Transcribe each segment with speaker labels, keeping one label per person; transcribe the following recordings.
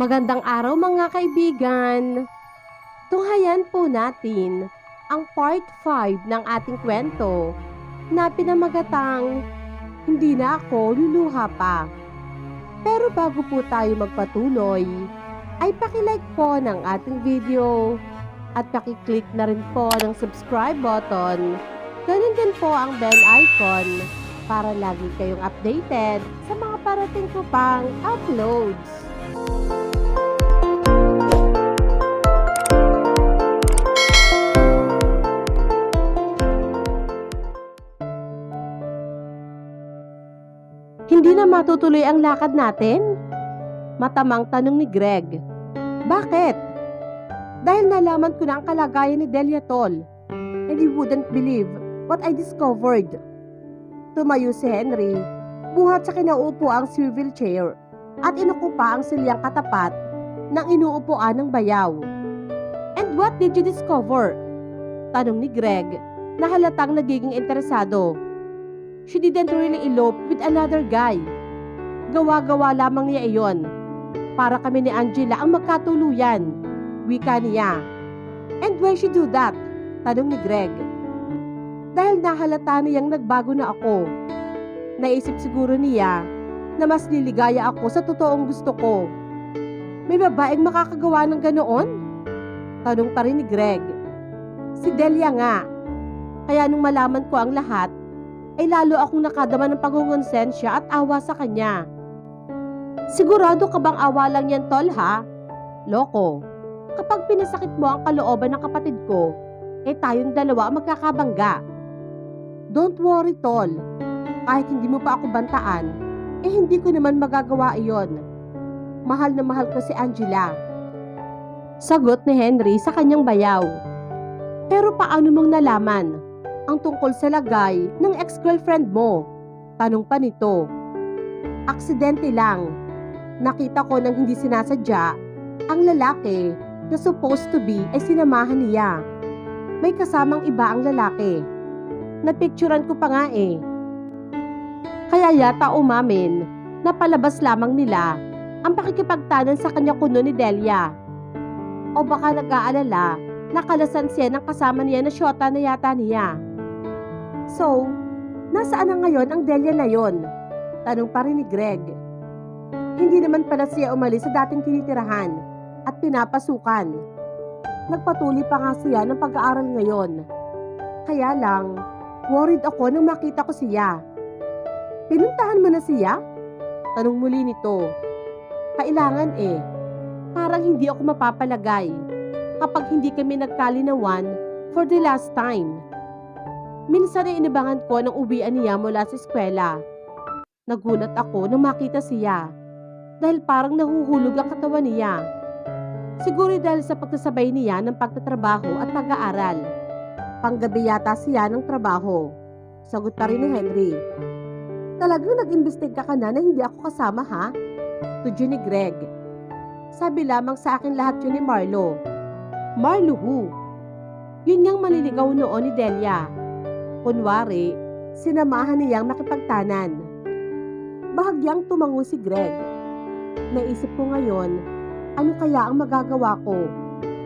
Speaker 1: Magandang araw mga kaibigan! Tunghayan po natin ang part 5 ng ating kwento na pinamagatang Hindi na ako luluha pa. Pero bago po tayo magpatuloy, ay pakilike po ng ating video at pakiclick na rin po ng subscribe button. Ganun din po ang bell icon para lagi kayong updated sa mga parating ko pang uploads. Hindi na matutuloy ang lakad natin? Matamang tanong ni Greg. Bakit? Dahil nalaman ko na ang kalagayan ni Delia Tol, and you wouldn't believe what I discovered. Tumayo si Henry, buhat sa kinaupo ang swivel chair at inuko pa ang silyang katapat ng inuupuan ng bayaw. And what did you discover? Tanong ni Greg na halatang nagiging interesado. She didn't really elope with another guy. Gawa-gawa lamang niya iyon. Para kami ni Angela ang magkatuluyan. Wika niya. And why she do that? Tanong ni Greg. Dahil nahalata niyang nagbago na ako. Naisip siguro niya na mas liligaya ako sa totoong gusto ko. May babaeng makakagawa ng ganoon? Tanong pa rin ni Greg. Si Delia nga. Kaya nung malaman ko ang lahat, ay lalo akong nakadama ng pangungonsensya at awa sa kanya. Sigurado ka bang awa lang yan, Tol, ha? Loko, kapag pinasakit mo ang kalooban ng kapatid ko, tayong dalawa ang magkakabangga. Don't worry, Tol. Kahit hindi mo pa ako bantaan, hindi ko naman magagawa iyon. Mahal na mahal ko si Angela. Sagot ni Henry sa kanyang bayaw. Pero paano mong nalaman ang tungkol sa lagay ng ex-girlfriend mo? Tanong pa nito. Aksidente lang. Nakita ko nang hindi sinasadya ang lalaki na supposed to be ay sinamahan niya. May kasamang iba ang lalaki. Napicturan ko pa nga eh. Kaya yata umamin na palabas lamang nila ang pakikipagtanan sa kanya kuno ni Delia. O baka nag-aalala na kalasan siya ng kasama niya na syota na yata niya. So, nasaan na ngayon ang Delia na yon? Tanong pa rin ni Greg. Hindi naman pala siya umalis sa dating tinitirahan at pinapasukan. Nagpatuloy pa nga siya ng pag-aaral ngayon. Kaya lang, worried ako nang makita ko siya. Pinuntahan mo na siya? Tanong muli nito. Kailangan eh. Parang hindi ako mapapalagay kapag hindi kami nagkalinawan for the last time. Minsan ay inabangan ko nang uwian niya mula sa eskwela. Nagulat ako nang makita siya dahil parang nahuhulog ang katawan niya. Siguro dahil sa pagkasabay niya ng pagtatrabaho at pag-aaral. Panggabi yata siya ng trabaho. Sagot pa rin ni Henry. Talagang nag-imbestiga ka na hindi ako kasama, ha? Tudyo ni Greg. Sabi lamang sa akin lahat yun ni Marlo. Marlo who? Yun ngang maniligaw noon ni Delia. Kunwari, sinamahan niyang makipagtanan. Bahagyang tumango si Greg. Naisip ko ngayon, ano kaya ang magagawa ko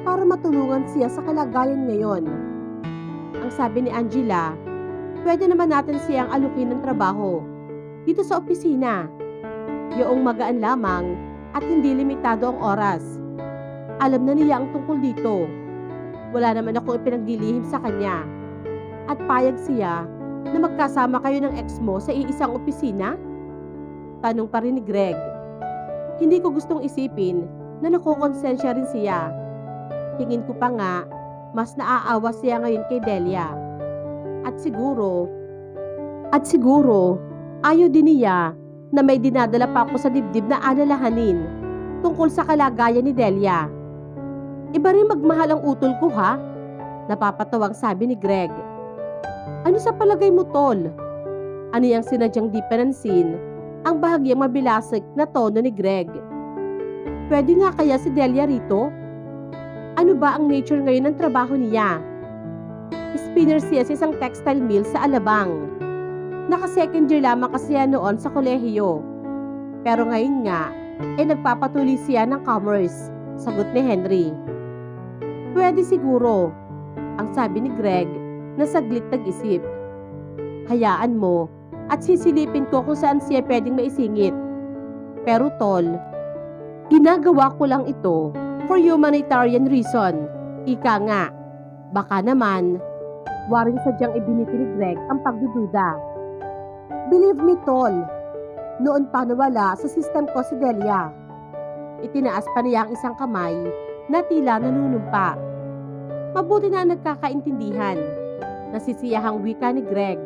Speaker 1: para matulungan siya sa kalagayan ngayon? Ang sabi ni Angela, pwede naman natin siyang alukin ng trabaho dito sa opisina. Yoong magaan lamang at hindi limitado ang oras. Alam na niya ang tungkol dito. Wala naman akong ipinaglilihim sa kanya. At payag siya na magkasama kayo ng ex mo sa iisang opisina? Tanong pa rin ni Greg. Hindi ko gustong isipin na nakukonsensya rin siya. Tingin ko pa nga, mas naaawa siya ngayon kay Delia. At siguro, ayaw din niya na may dinadala pa ako sa dibdib na alalahanin tungkol sa kalagayan ni Delia. Iba rin magmahal ang utol ko, ha? Napapatawang sabi ni Greg. Ano sa palagay mo, Tol? Ano yung sinadyang di panansin ang bahagyang mabilasik na tono ni Greg? Pwede nga kaya si Delia rito? Ano ba ang nature ngayon ng trabaho niya? Spinner siya sa isang textile mill sa Alabang. Naka-second year lamang kasi yan noon sa kolehiyo. Pero ngayon nga, Nagpapatuloy siya ng commerce, sagot ni Henry. Pwede siguro, ang sabi ni Greg na saglit nag-isip. Hayaan mo at sisilipin ko kung saan siya pwedeng maisingit. Pero tol, ginagawa ko lang ito for humanitarian reason. Ika nga, baka naman, waring sadyang ibiniti ni Greg ang pagdududa. Believe me tol, noon pa nawala sa system ko si Delia. Itinaas pa niya ang isang kamay na tila nanunumpa. Mabuti na nagkakaintindihan. Nasisiyahang wika ni Greg.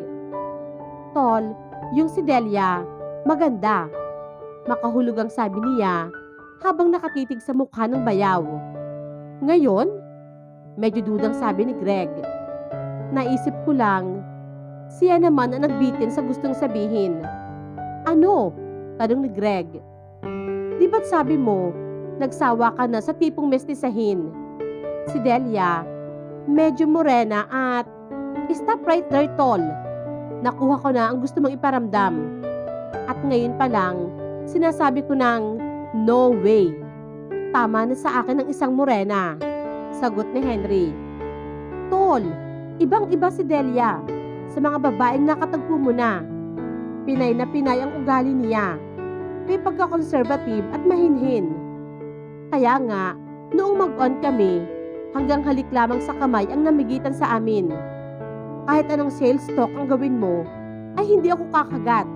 Speaker 1: Tol, yung si Delia, maganda. Makahulog ang sabi niya habang nakatitig sa mukha ng bayaw. Ngayon? Medyo dudang sabi ni Greg. Naisip ko lang, siya naman ang nagbitin sa gustong sabihin. Ano? Tanong ni Greg. Di ba't sabi mo, nagsawa ka na sa tipong mestisahin? Si Delia, medyo morena at stop right there, tol. Nakuha ko na ang gusto mong iparamdam. At ngayon pa lang, sinasabi ko ng no way. Tama na sa akin ang isang morena, sagot ni Henry. Tol, ibang-iba si Delia sa mga babaeng nakatagpo mo na. Pinay na pinay ang ugali niya. May pagka-conservative at mahinhin. Kaya nga, noong mag-on kami, hanggang halik lamang sa kamay ang namigitan sa amin. Kahit anong sales talk ang gawin mo, ay hindi ako kakagat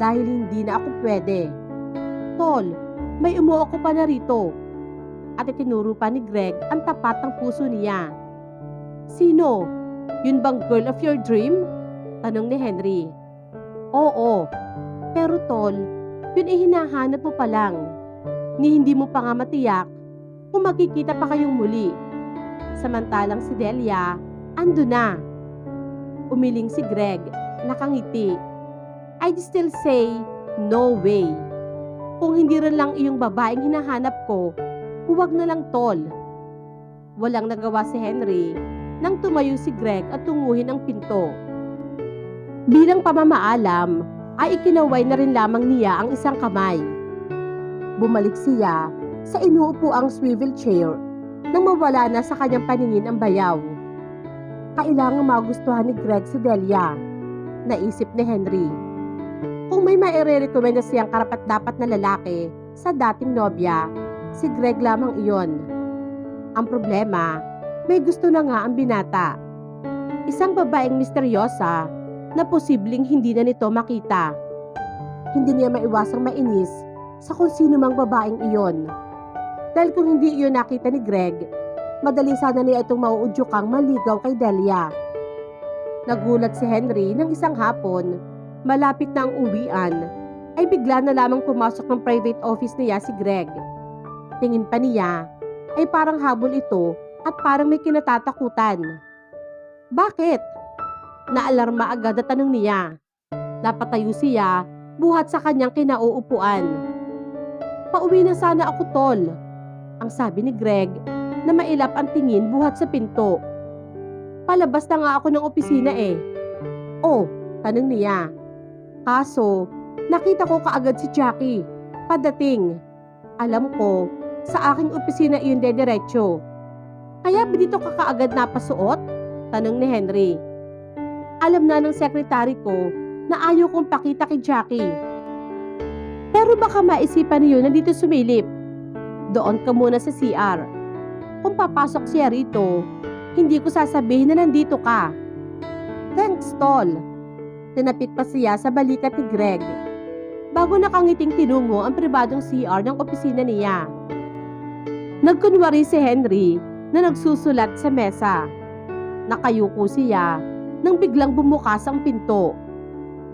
Speaker 1: dahil hindi na ako pwede. Tol, may umuoko pa na rito. At itinuro pa ni Greg ang tapat ng puso niya. Sino? Yun bang girl of your dream? Tanong ni Henry. Oo, pero tol, yun ay hinahanap mo pa lang. Ni hindi mo pa nga matiyak kung magkikita pa kayong muli. Samantalang si Delia, ando na. Umiling si Greg, nakangiti. I'd still say, no way. Kung hindi rin lang iyong babaeng hinahanap ko, huwag na lang tol. Walang nagawa si Henry nang tumayo si Greg at tunguhin ang pinto. Bilang pamamaalam, ay ikinaway na rin lamang niya ang isang kamay. Bumalik siya sa inuupuang swivel chair nang mawala na sa kanyang paningin ang bayaw. Kailangang magustuhan ni Greg si Delia, naisip ni Henry. Kung may maire-recommenda siyang karapat-dapat na lalaki sa dating nobya, si Greg lamang iyon. Ang problema, may gusto na nga ang binata. Isang babaeng misteryosa na posibleng hindi na nito makita. Hindi niya maiwasang mainis sa kung sino mang babaeng iyon. Dahil kung hindi iyon nakita ni Greg, madali sana niya itong mauudyukang maligaw kay Delia. Nagulat si Henry ng isang hapon, malapit na ang uwian, ay bigla na lamang pumasok ng private office niya si Greg. Tingin pa niya, ay parang habol ito at parang may kinatatakutan. Bakit? Naalarma agad at tanong niya. Napatayo siya, buhat sa kanyang kinauupuan. Pauwi na sana ako tol, ang sabi ni Greg na mailap ang tingin buhat sa pinto. Palabas na nga ako ng opisina eh. Oh, tanong niya. Kaso, nakita ko kaagad si Jackie, padating. Alam ko, sa aking opisina iyon dediretso. Kaya dito ka kaagad napasuot? Tanong ni Henry. Alam na ng sekretary ko na ayaw kong pakita kay Jackie. Pero baka maisipan niyo na dito sumilip. Doon ka muna sa CR. Kung papasok siya rito, hindi ko sasabihin na nandito ka. Thanks, tol. Tinapit pa siya sa balikat ni Greg. Bago nakangiting tinungo ang pribadong CR ng opisina niya. Nagkunwari si Henry na nagsusulat sa mesa. Nakayuko siya nang biglang bumukas ang pinto.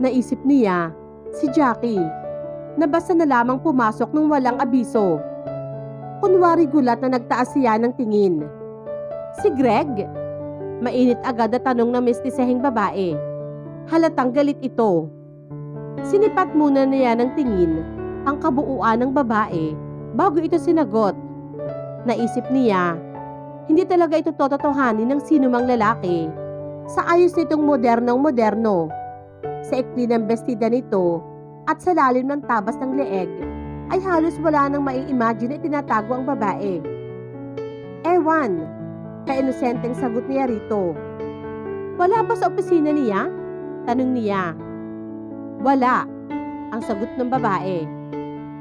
Speaker 1: Naisip niya, si Jackie, na basta na lamang pumasok nang walang abiso. Kunwari gulat na nagtaas siya ng tingin. Si Greg? Mainit agad na tanong ng mestiseheng babae. Halatang galit ito. Sinipat muna niya ng tingin ang kabuuan ng babae bago ito sinagot. Naisip niya, hindi talaga ito tototohanin ng sinumang lalaki. Sa ayos nitong modernong-moderno, sa ikli ng bestida nito at sa lalim ng tabas ng leeg, ay halos wala nang mai-imagine na tinatago ang babae. Ewan, kainosenteng sagot niya rito. Wala ba sa opisina niya? Tanong niya. Wala, ang sagot ng babae.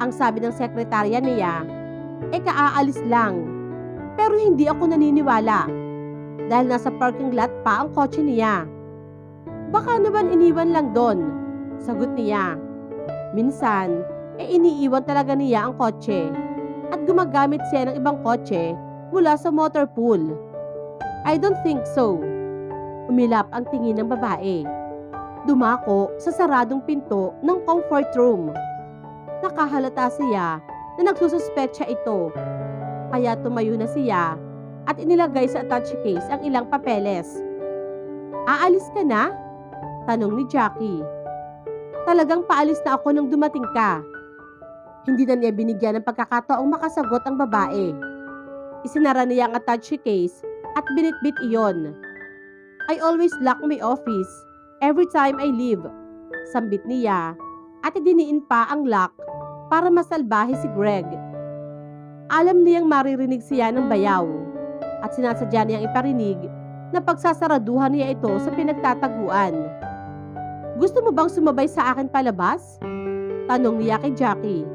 Speaker 1: Ang sabi ng sekretarya niya, kaaalis lang. Pero hindi ako naniniwala dahil nasa parking lot pa ang kotse niya. Baka naman iniwan lang doon, sagot niya. Minsan, iniiwan talaga niya ang kotse at gumagamit siya ng ibang kotse mula sa motor pool. I don't think so. Umilap ang tingin ng babae. Dumako sa saradong pinto ng comfort room. Nakahalata siya na nagsususpetsa ito. Kaya tumayo na siya at inilagay sa attache case ang ilang papeles. Aalis ka na? Tanong ni Jackie. Talagang paalis na ako nang dumating ka. Hindi na niya binigyan ng pagkakataong makasagot ang babae. Isinara niya ang attache case at binitbit iyon. I always lock my office every time I leave, sambit niya at idiniin pa ang lock para masalbahe si Greg. Alam niyang maririnig siya ng bayaw at sinasadya niyang iparinig na pagsasaraduhan niya ito sa pinagtataguan. Gusto mo bang sumabay sa akin palabas? Tanong niya kay Jackie.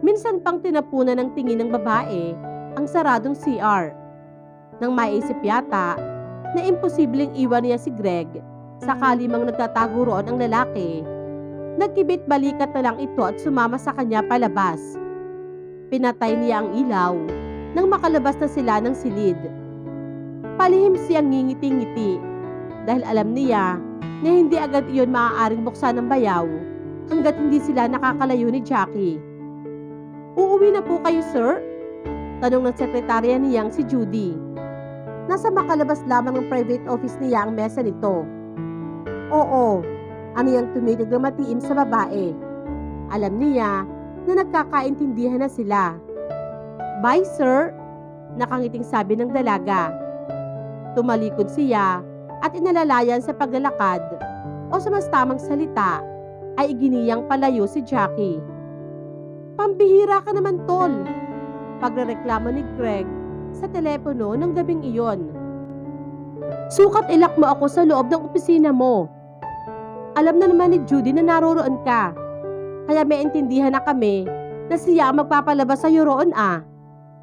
Speaker 1: Minsan pang tinapunan ng tingin ng babae ang saradong CR. Nang maisip yata na imposibleng iwan niya si Greg sakali mang nagtatago roon ang lalaki, nagkibit balikat na lang ito at sumama sa kanya palabas. Pinatay niya ang ilaw nang makalabas na sila ng silid. Palihim siyang ngingiti-ngiti dahil alam niya na hindi agad iyon maaaring buksan ng bayaw hanggat hindi sila nakakalayo ni Jackie. Uuwi na po kayo, sir? Tanong ng sekretarya niyang si Judy. Nasa makalabas lamang ng private office niya ang mesa nito. Oo, aniyang tumitig na matiim sa babae. Alam niya na nagkakaintindihan na sila. Bye, sir, nakangiting sabi ng dalaga. Tumalikod siya at inalalayan sa paglalakad o sa mas tamang salita ay iginiyang palayo si Jackie. Pambihira ka naman, tol, pagrereklamo ni Greg sa telepono ng gabing iyon. Sukat ilak mo ako sa loob ng opisina mo. Alam na naman ni Judy na naroroon ka. Kaya may intindihan na kami na siya ang magpapalabas sa iyo roon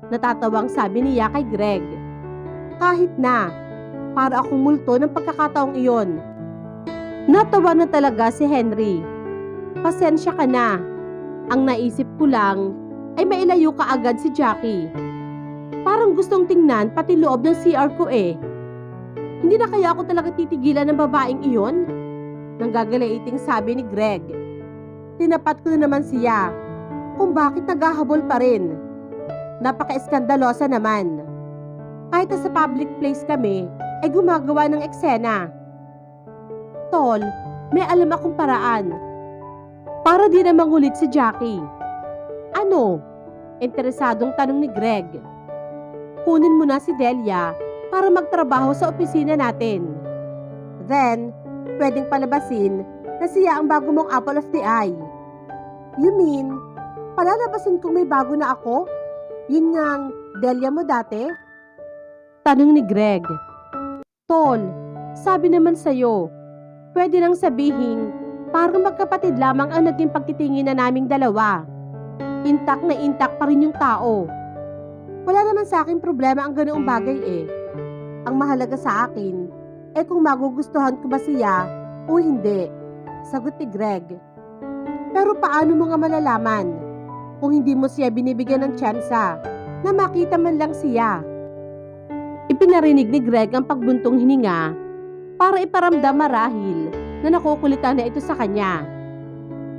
Speaker 1: Natatawang sabi niya kay Greg. Kahit na, para akong multo ng pagkakataong iyon. Natawa na talaga si Henry. Pasensya ka na. Ang naisip ko lang ay mailayo ka agad si Jackie. Parang gustong tingnan pati loob ng CR ko Hindi na kaya ako talaga titigilan ng babaeng iyon? Nanggagaliiting sabi ni Greg. Tinapat ko na naman siya kung bakit naghahabol pa rin. Napaka-eskandalosa naman. Kahit sa public place kami ay gumagawa ng eksena. Tol, may alam akong paraan para di na mangulit si Jackie. Ano? Interesadong tanong ni Greg. Kunin mo na si Delia para magtrabaho sa opisina natin. Then, pwedeng palabasin na siya ang bago mong apple of the eye. You mean, palalabasin kung may bago na ako? Yun ngang Delia mo dati? Tanong ni Greg. Tol, sabi naman sa'yo, pwede nang sabihin, parang magkapatid lamang ang naging pagtitingin na naming dalawa. Intak na intak pa rin yung tao. Wala naman sa akin problema ang ganoong bagay Ang mahalaga sa akin, kung magugustuhan ko ba siya o hindi, sagot ni Greg. Pero paano mo nga malalaman kung hindi mo siya binibigyan ng tsansa na makita man lang siya? Ipinarinig ni Greg ang pagbuntong hininga para iparamdam marahil na nakukulitan na ito sa kanya.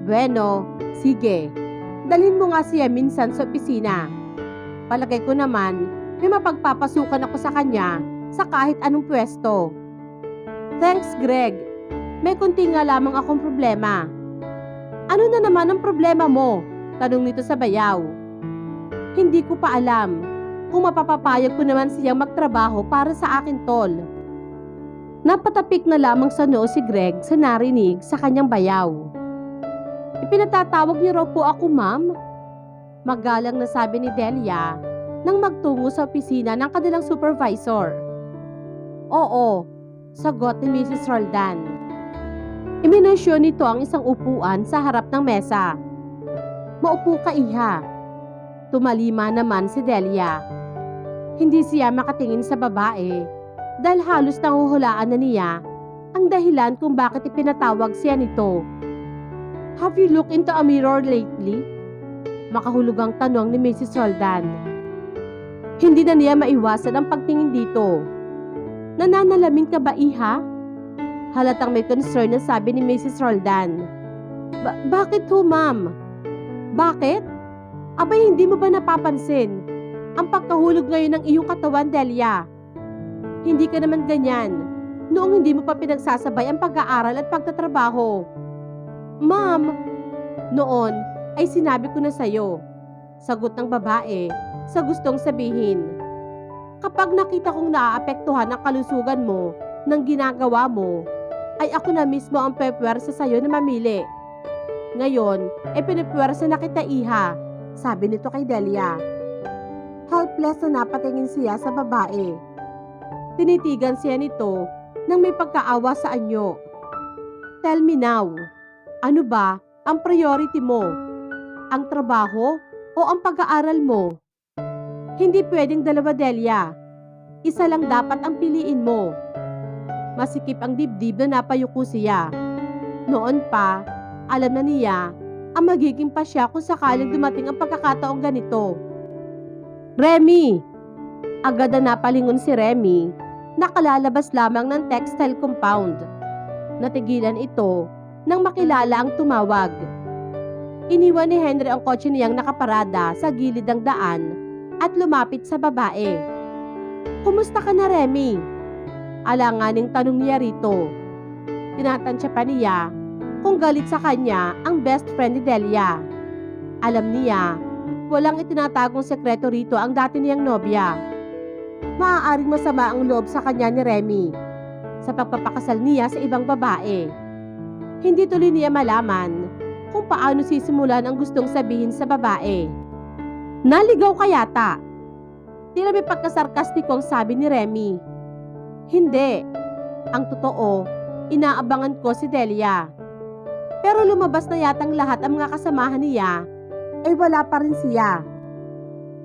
Speaker 1: Bueno, sige, dalhin mo nga siya minsan sa opisina. Palagay ko naman, may mapagpapasukan ako sa kanya sa kahit anong pwesto. Thanks, Greg. May kunti nga lamang akong problema. Ano na naman ang problema mo? Tanong nito sa bayaw. Hindi ko pa alam kung mapapapayag ko naman siyang magtrabaho para sa akin, tol. Napatapik na lamang sa noo si Greg sa narinig sa kanyang bayaw. Ipinatatawag niyo raw po ako, ma'am? Magalang na sabi ni Delia nang magtungo sa opisina ng kanilang supervisor. Oo, sagot ni Mrs. Roldan. Iminensyon nito ang isang upuan sa harap ng mesa. Maupo ka, iha. Tumalima naman si Delia. Hindi siya makatingin sa babae dahil halos nahuhulaan na niya ang dahilan kung bakit ipinatawag siya nito. Have you looked into a mirror lately? Makahulugang tanong ni Mrs. Roldan. Hindi na niya maiwasan ang pagtingin dito. Nananalamin ka ba, iha? Halatang may concern na sabi ni Mrs. Roldan. Bakit ho, ma'am? Bakit? Abay, hindi mo ba napapansin ang pagkahulog ngayon ng iyong katawan, Delia? Hindi ka naman ganyan noong hindi mo pa pinagsasabay ang pag-aaral at pagtatrabaho. Ma'am, noon ay sinabi ko na sa'yo, sagot ng babae sa gustong sabihin. Kapag nakita kong naaapektuhan ang kalusugan mo ng ginagawa mo, ay ako na mismo ang pepwersa sa'yo na mamili. Ngayon, ay pinipwersa na kita, iha, sabi nito kay Delia. Helpless na napatingin siya sa babae. Tinitigan siya nito nang may pagkaawa sa anyo. Tell me now, ano ba ang priority mo? Ang trabaho o ang pag-aaral mo? Hindi pwedeng dalawa, Delia. Isa lang dapat ang piliin mo. Masikip ang dibdib na napayuko siya. Noon pa, alam na niya ang magiging pasya kung sakaling dumating ang pagkakataong ganito. Remy! Agad na napalingon si Remy, nakalalabas lamang ng textile compound. Natigilan ito nang makilala ang tumawag. Iniwan ni Henry ang kotse niyang nakaparada sa gilid ng daan at lumapit sa babae. Kumusta ka na, Remy? Alanganing tanong niya rito. Tinatansya pa niya kung galit sa kanya ang best friend ni Delia. Alam niya, walang itinatagong sekreto rito ang dati niyang nobya. Maaaring masama ang loob sa kanya ni Remy sa pagpapakasal niya sa ibang babae. Hindi tuloy niya malaman kung paano sisimulan ang gustong sabihin sa babae. Naligaw ka yata? Tila may pagkasarkastikong sabi ni Remy. Hindi. Ang totoo, inaabangan ko si Delia. Pero lumabas na yatang lahat ang mga kasamahan niya, ay wala pa rin siya.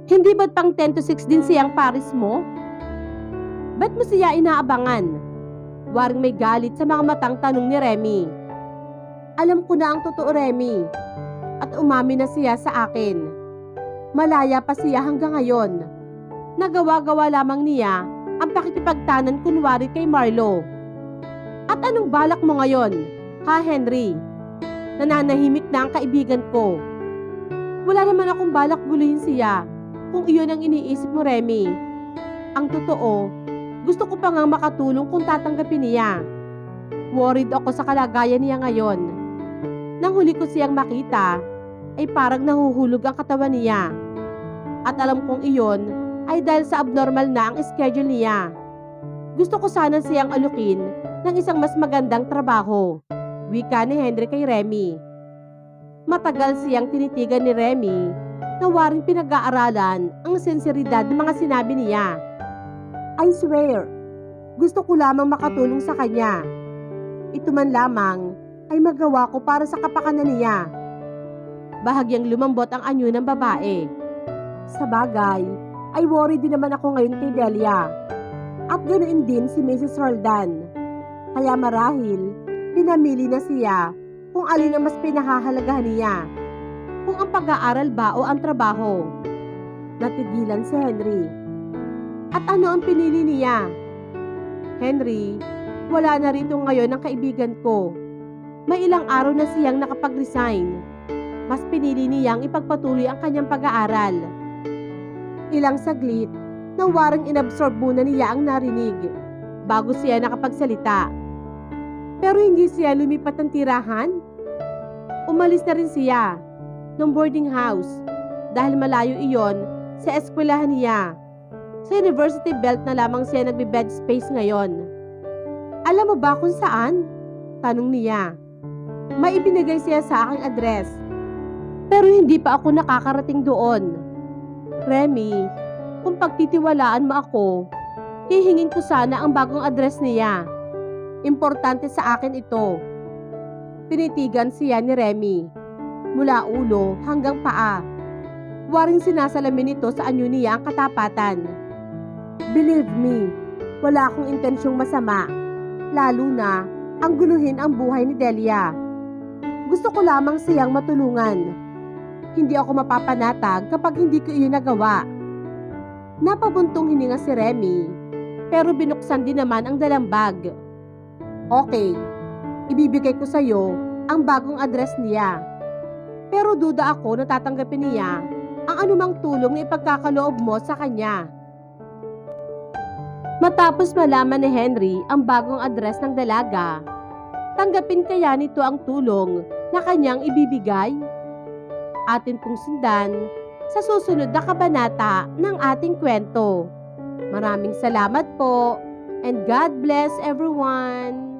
Speaker 1: Hindi ba't pang 10 to 6 din siyang Paris mo? Ba't mo siya inaabangan? Waring may galit sa mga matang tanong ni Remy. Alam ko na ang totoo, Remy. At umami na siya sa akin. Malaya pa siya hanggang ngayon. Nagawa-gawa lamang niya ang pakikipagtanan kunwari kay Marlo. At anong balak mo ngayon, ha, Henry? Nananahimik na ang kaibigan ko. Wala naman akong balak guluhin siya kung iyon ang iniisip mo, Remy. Ang totoo, gusto ko pa ngang makatulong kung tatanggapin niya. Worried ako sa kalagayan niya ngayon. Nang huli ko siyang makita, ay parang nahuhulog ang katawan niya. At alam kong iyon ay dahil sa abnormal na ang schedule niya. Gusto ko sana siyang alukin ng isang mas magandang trabaho, wika ni Henry kay Remy. Matagal siyang tinitigan ni Remy na waring pinag-aaralan ang sinseridad ng mga sinabi niya. I swear, gusto ko lamang makatulong sa kanya. Ito man lamang ay magawa ko para sa kapakanan niya. Bahagyang lumambot ang anyo ng babae. Sa bagay, ay worry din naman ako ngayon kay Delia. At ganoon din si Mrs. Roldan. Kaya marahil, pinamili na siya kung alin ang mas pinahahalagahan niya. Kung ang pag-aaral ba o ang trabaho. Natigilan si Henry. At ano ang pinili niya? Henry, wala na rito ngayon ang kaibigan ko. May ilang araw na siyang nakapag-resign. Mas pinili niyang ipagpatuloy ang kanyang pag-aaral. Ilang saglit na warang inabsorb muna niya ang narinig bago siya nakapagsalita. Pero hindi siya lumipat ng tirahan. Umalis na rin siya ng boarding house dahil malayo iyon sa eskwelahan niya. Sa University Belt na lamang siya nagbe-bed space ngayon. Alam mo ba kung saan? Tanong niya. May ibinigay siya sa aking address. Pero hindi pa ako nakakarating doon. Remy, kung pagtitiwalaan mo ako, hihingin ko sana ang bagong address niya. Importante sa akin ito. Tinitigan siya ni Remy, mula ulo hanggang paa. Waring sinasalamin nito sa anyo niya ang katapatan. Believe me, wala akong intensyong masama, lalo na ang guluhin ang buhay ni Delia. Gusto ko lamang siyang matulungan. Hindi ako mapapanatag kapag hindi ko iyon nagawa. Napabuntong hininga si Remy, pero binuksan din naman ang dalang bag. Okay, ibibigay ko sa iyo ang bagong address niya. Pero duda ako na tatanggapin niya ang anumang tulong na ipagkakaloob mo sa kanya. Matapos malaman ni Henry ang bagong address ng dalaga, tanggapin kaya nito ang tulong na kanyang ibibigay? Atin pong sundan sa susunod na kabanata ng ating kwento. Maraming salamat po and God bless everyone!